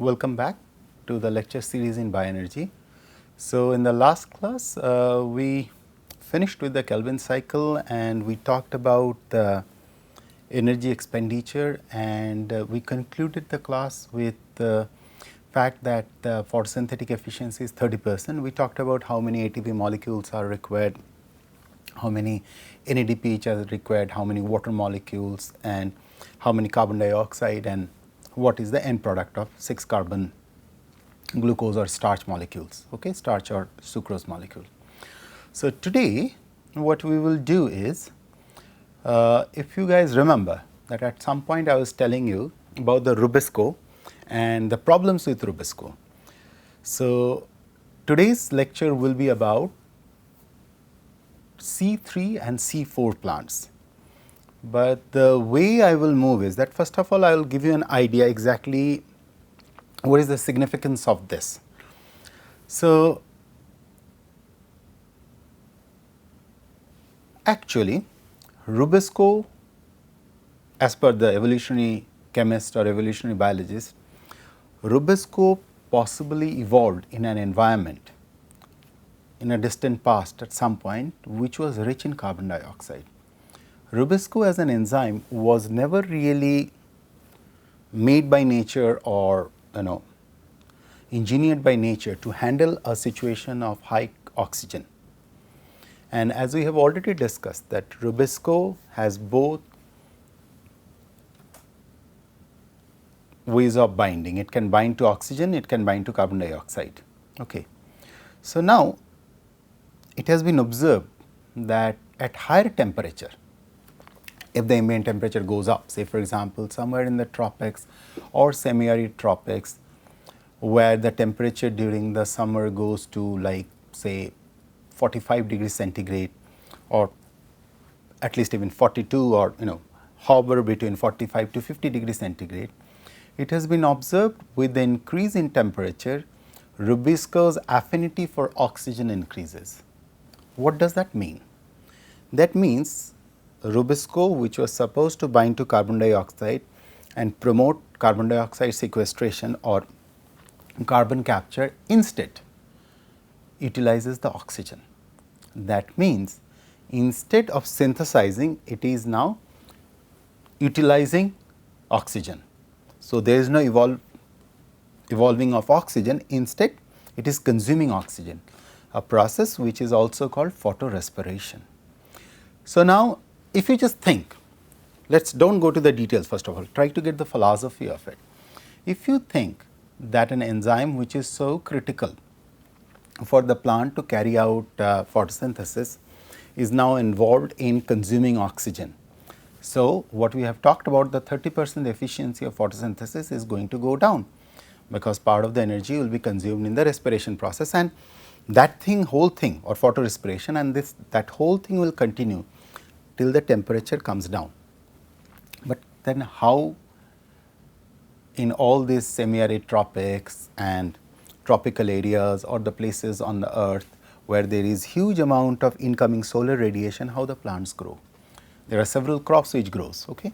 Welcome back to the lecture series in Bioenergy. So, in the last class, we finished with the Kelvin cycle and we talked about the energy expenditure, and we concluded the class with the fact that the photosynthetic efficiency is 30%. We talked about how many ATP molecules are required, how many NADPH are required, how many water molecules, and how many carbon dioxide, and what is the end product of 6 carbon glucose or starch molecules, okay, starch or sucrose molecule. So, today what we will do is, if you guys remember that at some point I was telling you about the Rubisco and the problems with Rubisco. So, today's lecture will be about C3 and C4 plants. But the way I will move is that first of all I will give you an idea exactly what is the significance of this. So, actually Rubisco, as per the evolutionary chemist or evolutionary biologist, Rubisco possibly evolved in an environment in a distant past at some point which was rich in carbon dioxide. Rubisco as an enzyme was never really made by nature or engineered by nature to handle a situation of high oxygen. And as we have already discussed that Rubisco has both ways of binding. It can bind to oxygen, it can bind to carbon dioxide. Okay. So, now it has been observed that at higher temperature, if the ambient temperature goes up, say for example, somewhere in the tropics or semi-arid tropics, where the temperature during the summer goes to like say 45 degrees centigrade, or at least even 42, or hover between 45 to 50 degrees centigrade, it has been observed with the increase in temperature, Rubisco's affinity for oxygen increases. What does that mean? That means Rubisco, which was supposed to bind to carbon dioxide and promote carbon dioxide sequestration or carbon capture, instead utilizes the oxygen. That means instead of synthesizing, it is now utilizing oxygen. So, there is no evolving of oxygen, instead it is consuming oxygen, a process which is also called photorespiration. So, now if you just think, don't go to the details first of all, try to get the philosophy of it. If you think that an enzyme which is so critical for the plant to carry out photosynthesis is now involved in consuming oxygen. So, what we have talked about, the 30% efficiency of photosynthesis is going to go down, because part of the energy will be consumed in the respiration process, and that whole thing or photorespiration, and that whole thing will continue till the temperature comes down. But then how in all these semi-arid tropics and tropical areas or the places on the earth where there is huge amount of incoming solar radiation, how the plants grow? There are several crops which grows. Okay.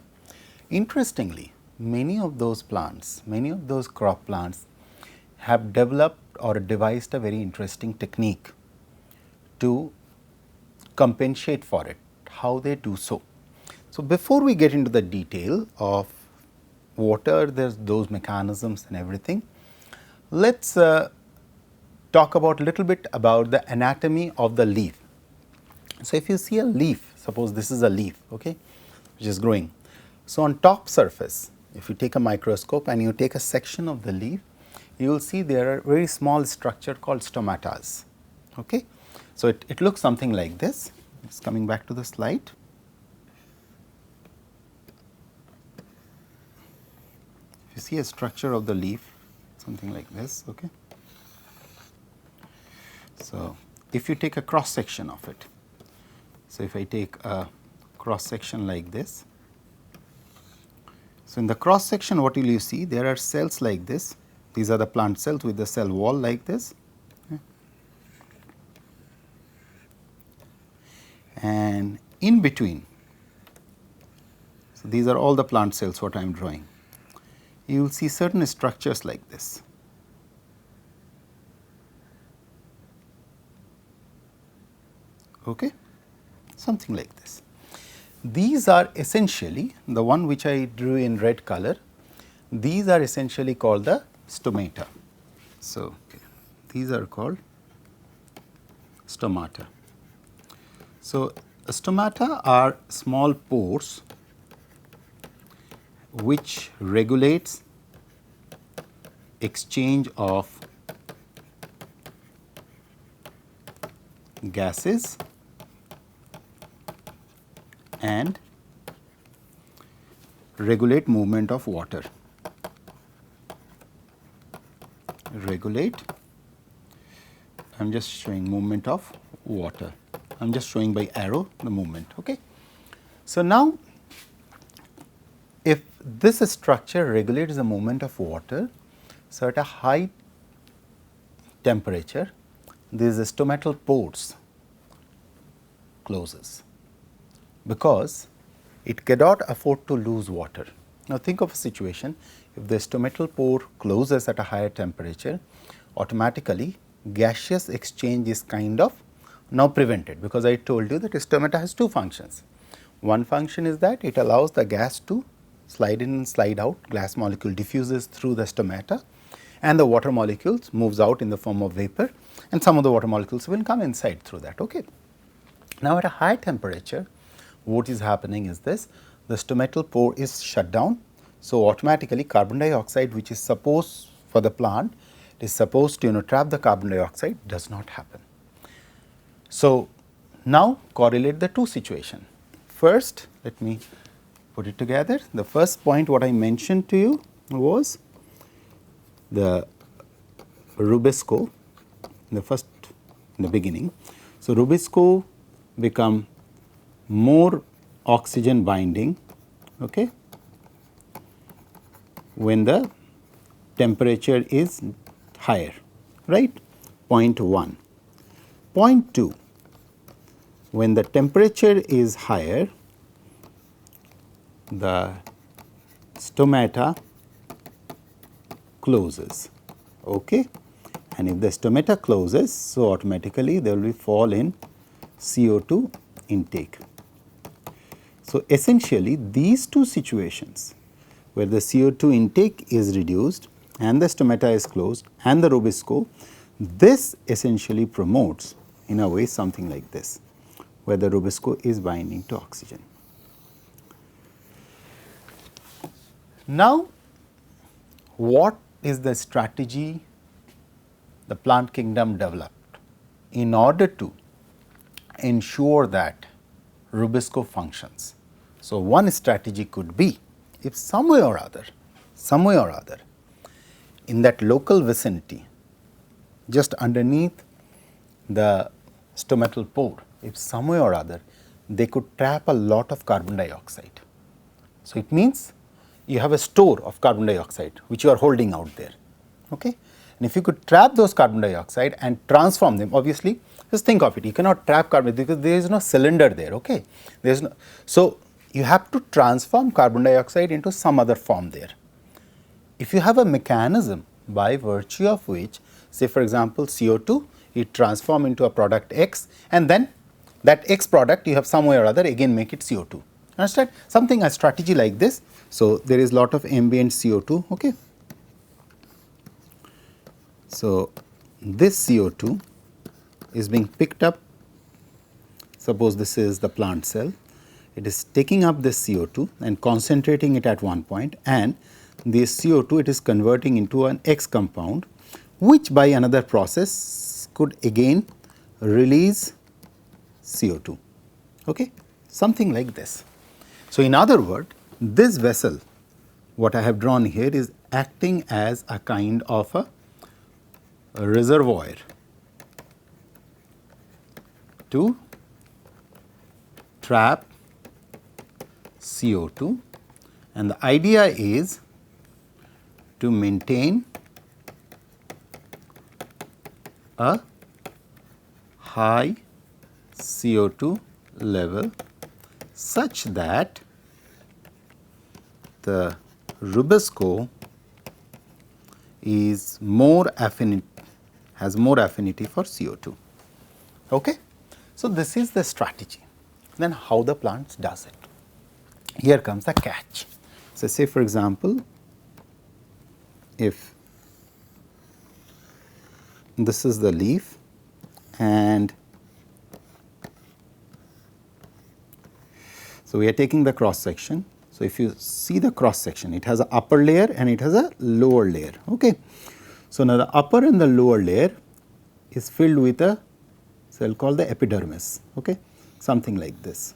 Interestingly, many of those plants, many of those crop plants have developed or devised a very interesting technique to compensate for it. How they do so? So, before we get into the detail of what are those mechanisms and everything, let us talk about a little bit about the anatomy of the leaf. So, if you see a leaf, suppose this is a leaf, okay, which is growing. So, on top surface, if you take a microscope and you take a section of the leaf, you will see there are very small structure called stomatas. Okay. So, it looks something like this. It is coming back to the slide. If you see a structure of the leaf, something like this. Okay. So, if you take a cross section of it, so if I take a cross section like this, so in the cross section what will you see? There are cells like this. These are the plant cells with the cell wall like this. Okay. And in between, so these are all the plant cells what I am drawing. you will see certain structures like this. Okay, something like this. These are essentially the one which I drew in red color. These are essentially called the stomata. So, these are called stomata. So, stomata are small pores which regulates exchange of gases and regulate movement of water. Regulate, I am just showing movement of water. I am just showing by arrow the movement. Okay. So, now if this structure regulates the movement of water, so at a high temperature these stomatal pores closes because it cannot afford to lose water. Now, think of a situation, if the stomatal pore closes at a higher temperature, automatically gaseous exchange is kind of now prevented, because I told you that stomata has two functions. One function is that it allows the gas to slide in and slide out, gas molecule diffuses through the stomata and the water molecules moves out in the form of vapor, and some of the water molecules will come inside through that. Okay. Now, at a high temperature, what is happening is this, the stomatal pore is shut down. So, automatically carbon dioxide, which is supposed for the plant, it is supposed to trap the carbon dioxide, does not happen. So, now correlate the two situations. First, let me put it together. The first point what I mentioned to you was the Rubisco in the beginning. So, Rubisco become more oxygen binding, okay, when the temperature is higher, right, point 1. Point 2, when the temperature is higher, the stomata closes, okay, and if the stomata closes, so automatically there will be fall in CO2 intake. So, essentially these two situations where the CO2 intake is reduced and the stomata is closed and the Rubisco, this essentially promotes in a way something like this, where the Rubisco is binding to oxygen. Now, what is the strategy the plant kingdom developed in order to ensure that Rubisco functions? So, one strategy could be, if some way or other in that local vicinity just underneath the stomatal pore, if some way or other they could trap a lot of carbon dioxide. So, it means you have a store of carbon dioxide which you are holding out there, okay. And if you could trap those carbon dioxide and transform them, obviously just think of it, you cannot trap carbon because there is no cylinder there, okay. There is no, so you have to transform carbon dioxide into some other form there. If you have a mechanism by virtue of which, say for example CO2, it transform into a product X, and then that X product you have some way or other again make it CO2. Understand? Something, a strategy like this. So, there is lot of ambient CO2, okay. So, this CO2 is being picked up, suppose this is the plant cell, it is taking up this CO2 and concentrating it at one point, and this CO2 it is converting into an X compound, which by another process could again release CO2, okay, something like this. So, in other words, this vessel what I have drawn here is acting as a kind of a reservoir to trap CO2, and the idea is to maintain a high CO2 level such that the Rubisco is more affinity, has more affinity for CO2. Okay? So, this is the strategy. Then how the plant does it? Here comes the catch. So, say for example, if this is the leaf and so we are taking the cross section. So, if you see the cross section, it has an upper layer and it has a lower layer. Okay. So, now the upper and the lower layer is filled with a cell called the epidermis, okay, something like this.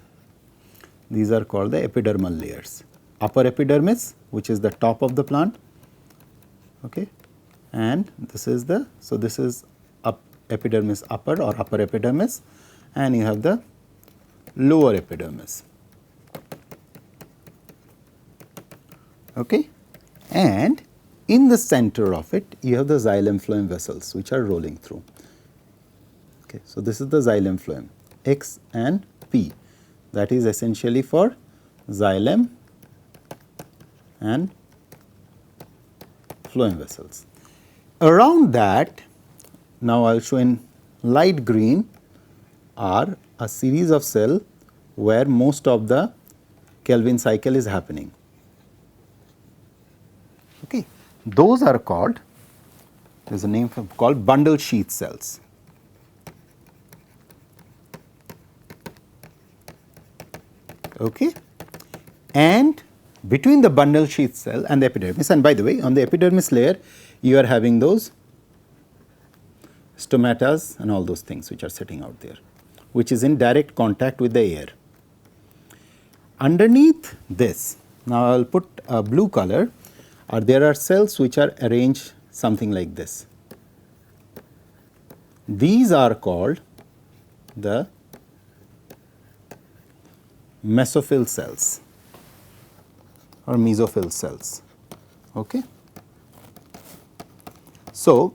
These are called the epidermal layers. Upper epidermis, which is the top of the plant, okay, and this is the, so this is epidermis upper or upper epidermis, and you have the lower epidermis. Okay, and in the center of it you have the xylem phloem vessels which are rolling through. Okay, so this is the xylem phloem, X and P, that is essentially for xylem and phloem vessels. Around that, now I will show in light green, are a series of cells where most of the Calvin cycle is happening. Okay. Those are called, there is a name for, called bundle sheath cells. Okay. And between the bundle sheath cell and the epidermis, and by the way, on the epidermis layer you are having those stomatas and all those things which are sitting out there, which is in direct contact with the air. Underneath this, now I will put a blue color, or there are cells which are arranged something like this. These are called the mesophyll cells or mesophyll cells. Okay. So,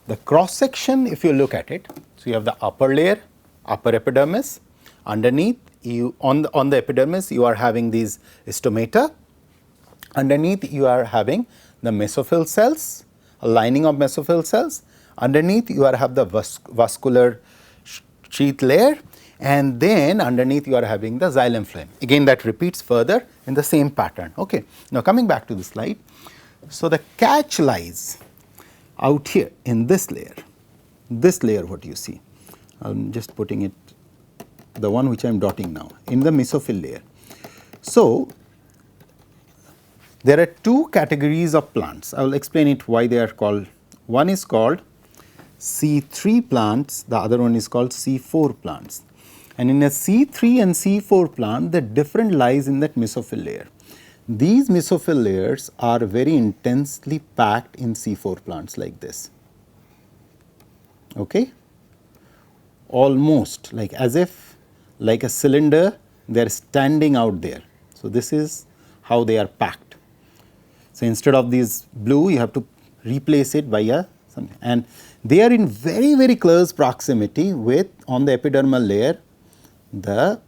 the cross section, if you look at it, so you have the upper layer, upper epidermis, underneath you on the epidermis you are having these stomata, underneath you are having the mesophyll cells, a lining of mesophyll cells, underneath you are have the vascular sheath layer, and then underneath you are having the xylem phloem. Again that repeats further in the same pattern. Okay. Now, coming back to the slide. So, the catch lies out here in this layer what you see, I am just putting it, the one which I am dotting now, in the mesophyll layer. So, there are two categories of plants. I will explain it why they are called. One is called C3 plants, the other one is called C4 plants. And in a C3 and C4 plant, the difference lies in that mesophyll layer. These mesophyll layers are very intensely packed in C4 plants like this. Okay? Almost like as if like a cylinder, they are standing out there. So, this is how they are packed. So, instead of these blue, you have to replace it by a something, and they are in very, very close proximity with, on the epidermal layer, the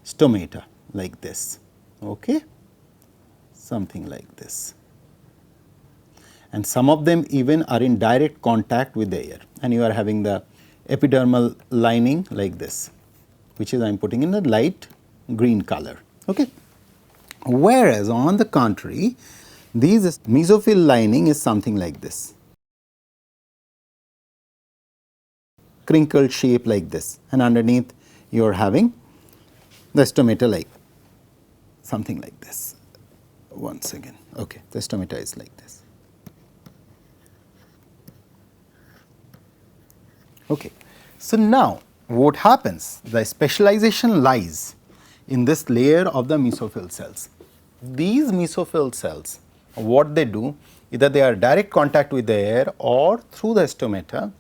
stomata like this, okay, something like this, and some of them even are in direct contact with the air, and you are having the epidermal lining like this, which is I am putting in a light green color. Okay. Whereas on the contrary, these mesophyll lining is something like this, crinkled shape like this, and underneath you are having the stomata like something like this. Once again, okay, the stomata is like this. Okay. So, now what happens? The specialization lies in this layer of the mesophyll cells. These mesophyll cells, what they do, either they are direct contact with the air or through the stomata.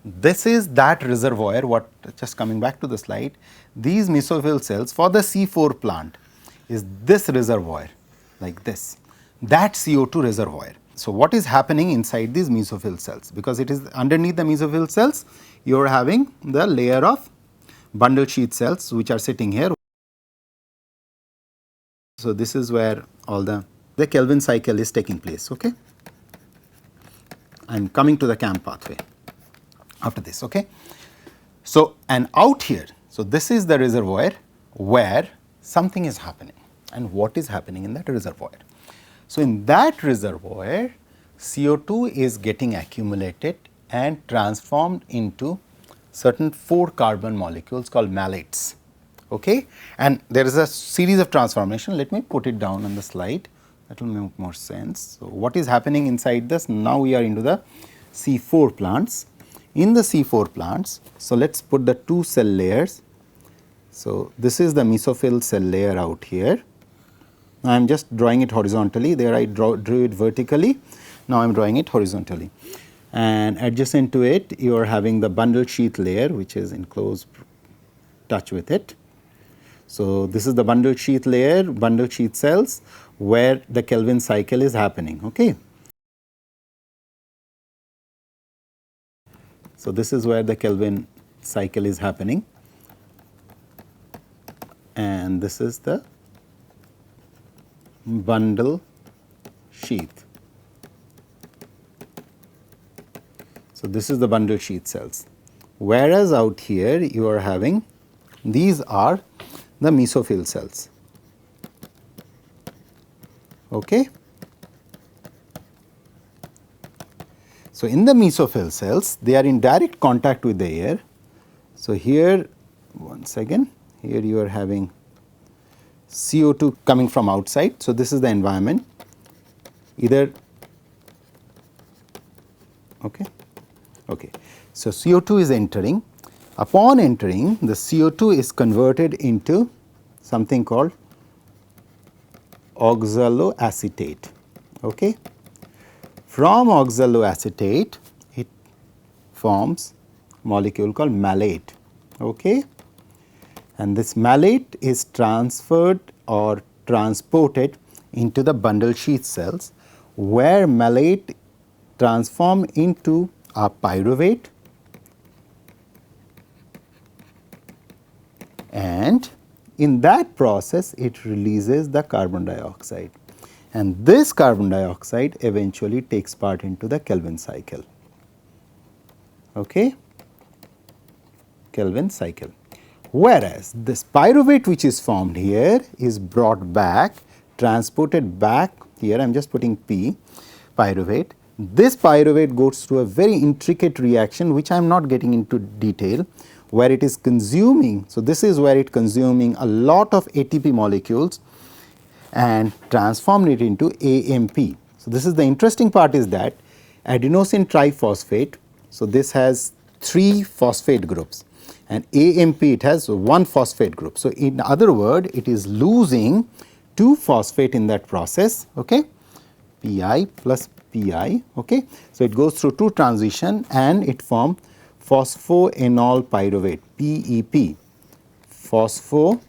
This is that reservoir, what, just coming back to the slide, these mesophyll cells for the C4 plant is this reservoir like this, that CO2 reservoir. So, what is happening inside these mesophyll cells? Because it is underneath the mesophyll cells, you are having the layer of bundle sheath cells which are sitting here. So, this is where all the the Kelvin cycle is taking place. Okay, I am coming to the CAM pathway after this. Okay, so and out here, so this is the reservoir where something is happening, and what is happening in that reservoir? So in that reservoir, CO2 is getting accumulated and transformed into certain 4 carbon molecules called malates. Okay, and there is a series of transformation. Let me put it down on the slide, that will make more sense. So what is happening inside this? Now we are into the C4 plants. In the C4 plants, so let us put the 2 cell layers. So this is the mesophyll cell layer out here. I am just drawing it horizontally. There I drew it vertically. Now I am drawing it horizontally. And adjacent to it, you are having the bundle sheath layer, which is in close touch with it. So this is the bundle sheath layer, bundle sheath cells, where the Kelvin cycle is happening. Okay. So this is where the Kelvin cycle is happening, and this is the bundle sheath. So this is the bundle sheath cells, whereas out here you are having, these are the mesophyll cells. Okay. So in the mesophyll cells, they are in direct contact with the air. So here, once again, here you are having CO2 coming from outside. So this is the environment, either, okay. Okay. So CO2 is entering. Upon entering, the CO2 is converted into something called oxaloacetate. Okay. From oxaloacetate, it forms molecule called malate. Okay. And this malate is transferred or transported into the bundle sheath cells, where malate transform into a pyruvate, and in that process it releases the carbon dioxide, and this carbon dioxide eventually takes part into the Kelvin cycle. Okay. Kelvin cycle. Whereas this pyruvate which is formed here is brought back, transported back, here I am just putting P, pyruvate. This pyruvate goes through a very intricate reaction which I am not getting into detail, where it is consuming, so this is where it consuming a lot of ATP molecules and transform it into AMP. So this is the interesting part, is that adenosine triphosphate, so this has 3 phosphate groups, and AMP, it has 1 phosphate group. So in other word, it is losing 2 phosphate in that process. Okay, Pi plus Pi. Okay, so it goes through 2 transition and it forms phosphoenol pyruvate, PEP, phosphoenol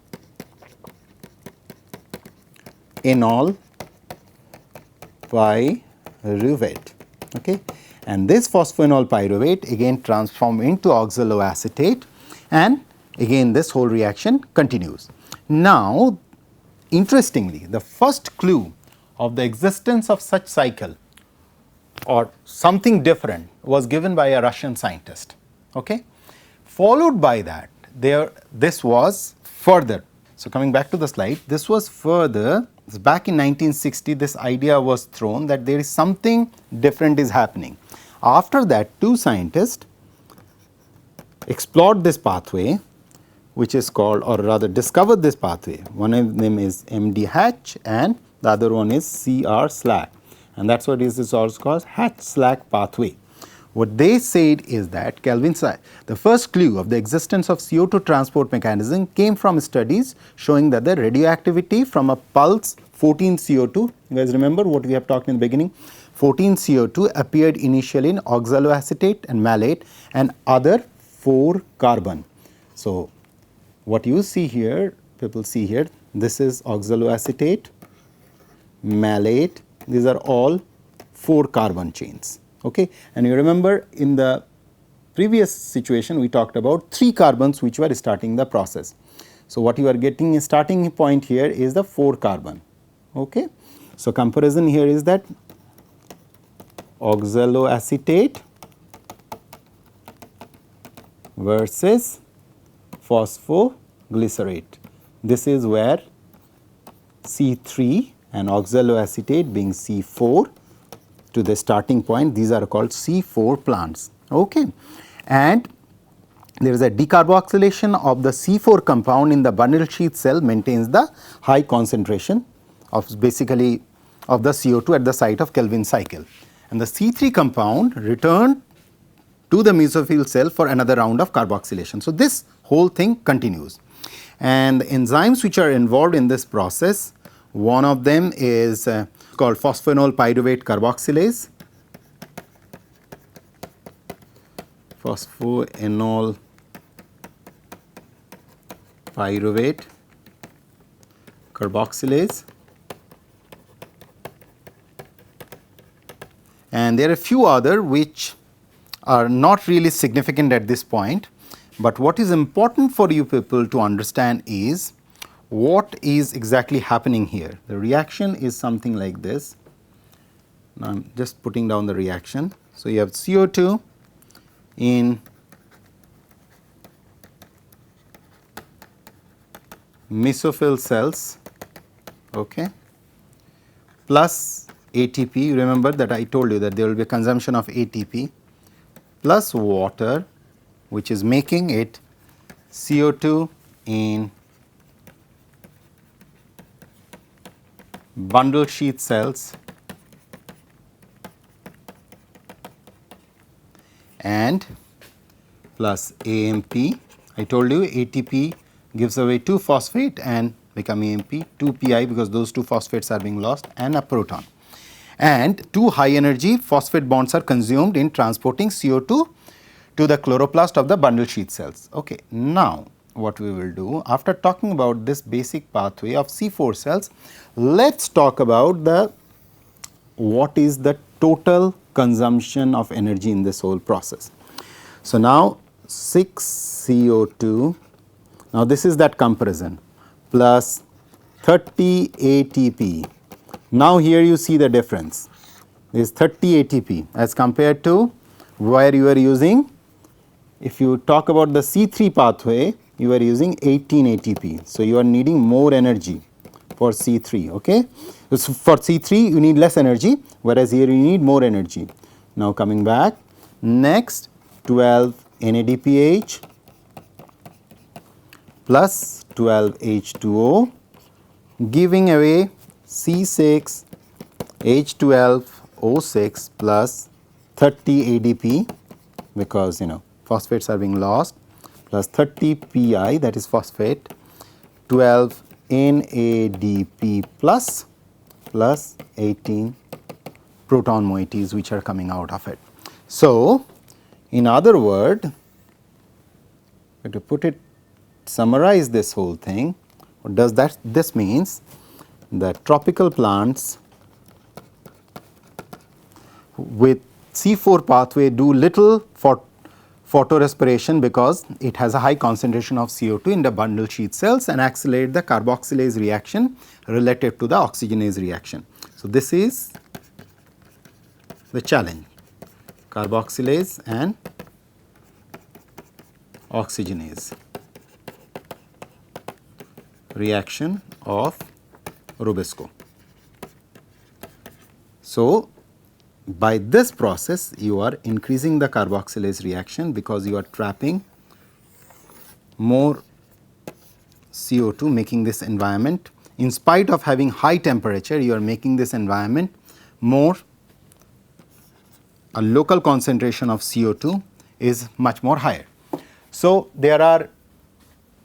pyruvate. Okay, and this phosphoenol pyruvate again transform into oxaloacetate, and again this whole reaction continues. Now interestingly, the first clue of the existence of such cycle or something different was given by a Russian scientist. Okay. Followed by that, this was further. So coming back to the slide, this was further, back in 1960 this idea was thrown that there is something different is happening. After that, 2 scientists explored this pathway, which is called, or rather discovered this pathway. One of them is MD Hatch and the other one is CR Slack, and that is what is also called Hatch-Slack pathway. What they said is that the first clue of the existence of CO2 transport mechanism came from studies showing that the radioactivity from a pulse 14 CO2, you guys remember what we have talked in the beginning, 14 CO2 appeared initially in oxaloacetate and malate and other 4 carbon. So what you see here, people see here, this is oxaloacetate, malate, these are all 4 carbon chains. Okay. And you remember in the previous situation we talked about 3 carbons which were starting the process. So what you are getting a starting point here is the 4 carbon. Okay. So, comparison here is that oxaloacetate versus phosphoglycerate. This is where C3 and oxaloacetate being C4 to the starting point, these are called C4 plants. Okay. And there is a decarboxylation of the C4 compound in the bundle sheath cell maintains the high concentration of basically of the CO2 at the site of Kelvin cycle, and the C3 compound returned to the mesophyll cell for another round of carboxylation. So, this whole thing continues, and the enzymes which are involved in this process, one of them is called phosphoenol pyruvate carboxylase, phosphoenol pyruvate carboxylase, and there are a few other which are not really significant at this point, but what is important for you people to understand is what is exactly happening here. The reaction is something like this. Now, I am just putting down the reaction. So, you have CO2 in mesophyll cells, okay, plus ATP. Remember that I told you that there will be a consumption of ATP plus water, which is making it CO2 in bundle sheath cells and plus AMP. I told you ATP gives away 2 phosphate and become AMP, 2 Pi because those 2 phosphates are being lost, and a proton. And 2 high energy phosphate bonds are consumed in transporting CO2 to the chloroplast of the bundle sheath cells. Okay. Now, what we will do after talking about this basic pathway of C4 cells, let us talk about the what is the total consumption of energy in this whole process. So, now 6 CO2, now this is that comparison, plus 30 ATP. Now, here you see the difference is 30 ATP as compared to where you are using, if you talk about the C3 pathway, you are using 18 ATP. So, you are needing more energy for C3, okay. So, for C3 you need less energy, whereas here you need more energy. Now, coming back, next 12 NADPH plus 12 H2O giving away C6 H12O6 plus 30 ADP, because phosphates are being lost, plus 30 Pi, that is phosphate, 12 NADP plus 18 proton moieties which are coming out of it. So, in other word, to put it, summarize this whole thing, what does that? This means that tropical plants with C4 pathway do little for photorespiration because it has a high concentration of CO2 in the bundle sheath cells and accelerate the carboxylase reaction relative to the oxygenase reaction. So, this is the challenge, carboxylase and oxygenase reaction of Rubisco. So, by this process you are increasing the carboxylase reaction because you are trapping more CO2, making this environment, in spite of having high temperature, you are making this environment more, a local concentration of CO2 is much more higher. So, there are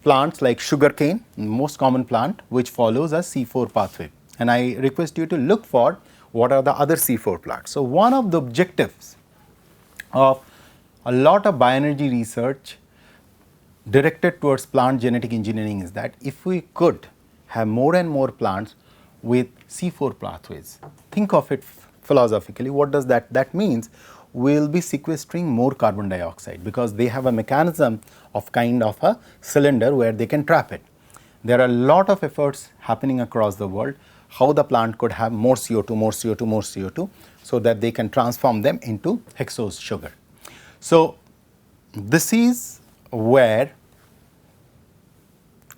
plants like sugarcane, most common plant, which follows a C4 pathway, and I request you to look for what are the other C4 plants. So, one of the objectives of a lot of bioenergy research directed towards plant genetic engineering is that if we could have more and more plants with C4 pathways, think of it philosophically, what does that? That means we will be sequestering more carbon dioxide because they have a mechanism of kind of a cylinder where they can trap it. There are a lot of efforts happening across the world how the plant could have more CO2, more CO2, more CO2, so that they can transform them into hexose sugar. So, this is where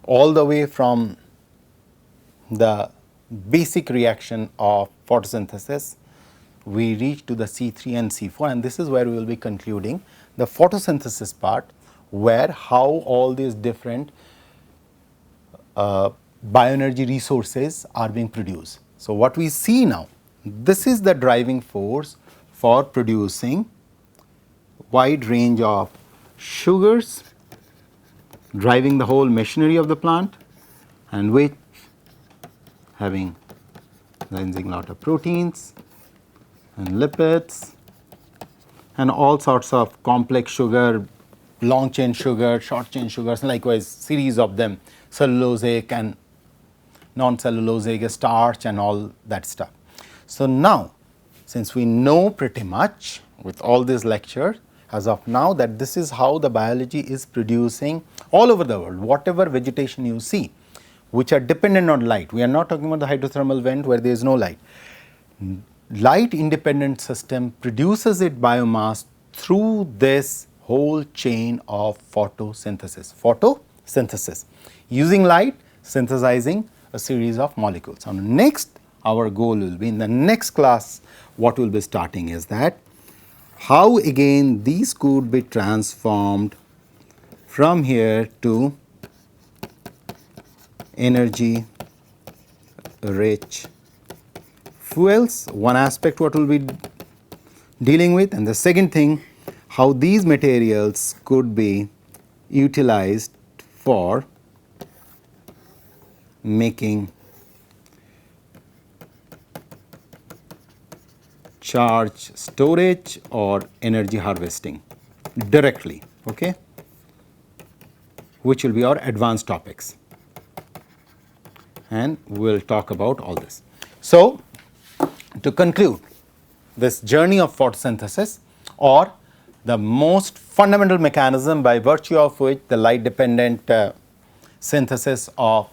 all the way from the basic reaction of photosynthesis we reach to the C3 and C4, and this is where we will be concluding the photosynthesis part, where how all these different bioenergy resources are being produced. So, what we see now, this is the driving force for producing wide range of sugars, driving the whole machinery of the plant, and which having releasing lot of proteins and lipids and all sorts of complex sugar, long chain sugar, short chain sugars, likewise series of them, cellulosic and non-cellulosic, starch and all that stuff. So, now since we know pretty much with all these lectures as of now that this is how the biology is producing all over the world, whatever vegetation you see which are dependent on light. We are not talking about the hydrothermal vent where there is no light. Light independent system produces its biomass through this whole chain of photosynthesis. Photosynthesis, using light, synthesizing a series of molecules. Now, next our goal will be in the next class, what we will be starting is that how again these could be transformed from here to energy rich fuels, one aspect what we will be dealing with, and the second thing how these materials could be utilized for making charge storage or energy harvesting directly, okay, which will be our advanced topics, and we will talk about all this. So, to conclude this journey of photosynthesis, or the most fundamental mechanism by virtue of which the light dependent synthesis of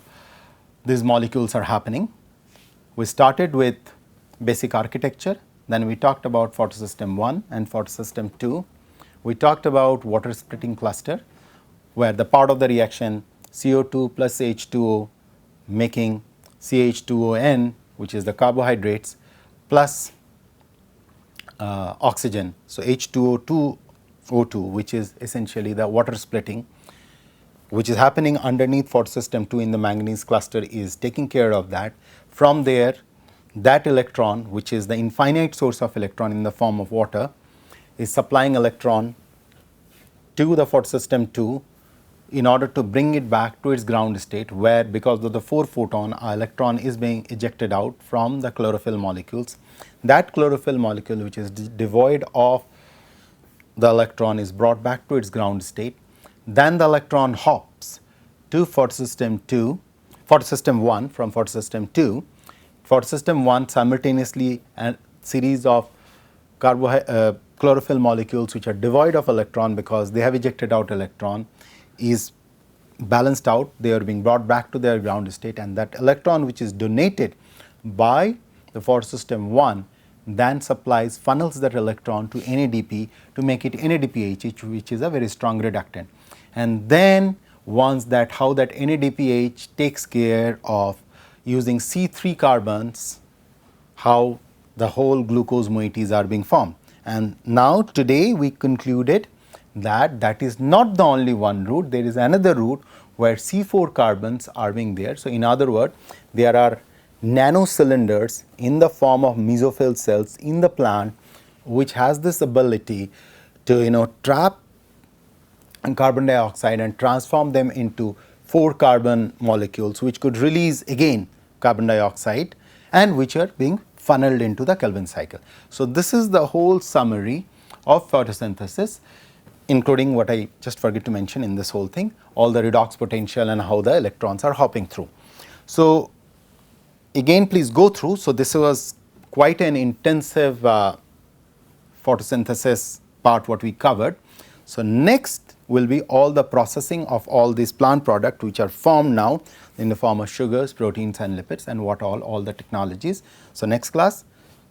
these molecules are happening, we started with basic architecture, then we talked about photosystem 1 and photosystem 2. We talked about water splitting cluster, where the part of the reaction CO2 plus H2O making CH2ON, which is the carbohydrates, plus oxygen. So, H2O2 O2, which is essentially the water splitting, which is happening underneath photosystem 2 in the manganese cluster, is taking care of that. From there, that electron, which is the infinite source of electron in the form of water, is supplying electron to the photosystem 2 in order to bring it back to its ground state, where because of the 4 photon, electron is being ejected out from the chlorophyll molecules. That chlorophyll molecule, which is devoid of the electron, is brought back to its ground state. Then the electron hops to photosystem 2, photosystem 1 from photosystem 2. Photosystem 1 simultaneously a series of chlorophyll molecules which are devoid of electron because they have ejected out electron is balanced out. They are being brought back to their ground state, and that electron which is donated by the photosystem 1 then supplies, funnels that electron to NADP to make it NADPH, which is a very strong reductant. And then once that, how that NADPH takes care of using C3 carbons, how the whole glucose moieties are being formed. And now today we concluded that that is not the only one route, there is another route where C4 carbons are being there. So, in other words, there are nano cylinders in the form of mesophyll cells in the plant which has this ability to trap carbon dioxide and transform them into 4 carbon molecules which could release again carbon dioxide and which are being funneled into the Kelvin cycle. So, this is the whole summary of photosynthesis, including what I just forget to mention in this whole thing, all the redox potential and how the electrons are hopping through. So, again please go through. So, this was quite an intensive photosynthesis part what we covered. So, next will be all the processing of all these plant products which are formed now in the form of sugars, proteins and lipids, and what all the technologies. So, next class,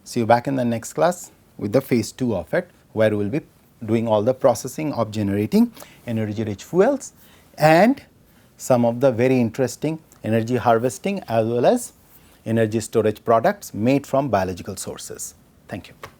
see you back in the next class with the phase 2 of it, where we will be doing all the processing of generating energy rich fuels and some of the very interesting energy harvesting as well as energy storage products made from biological sources. Thank you.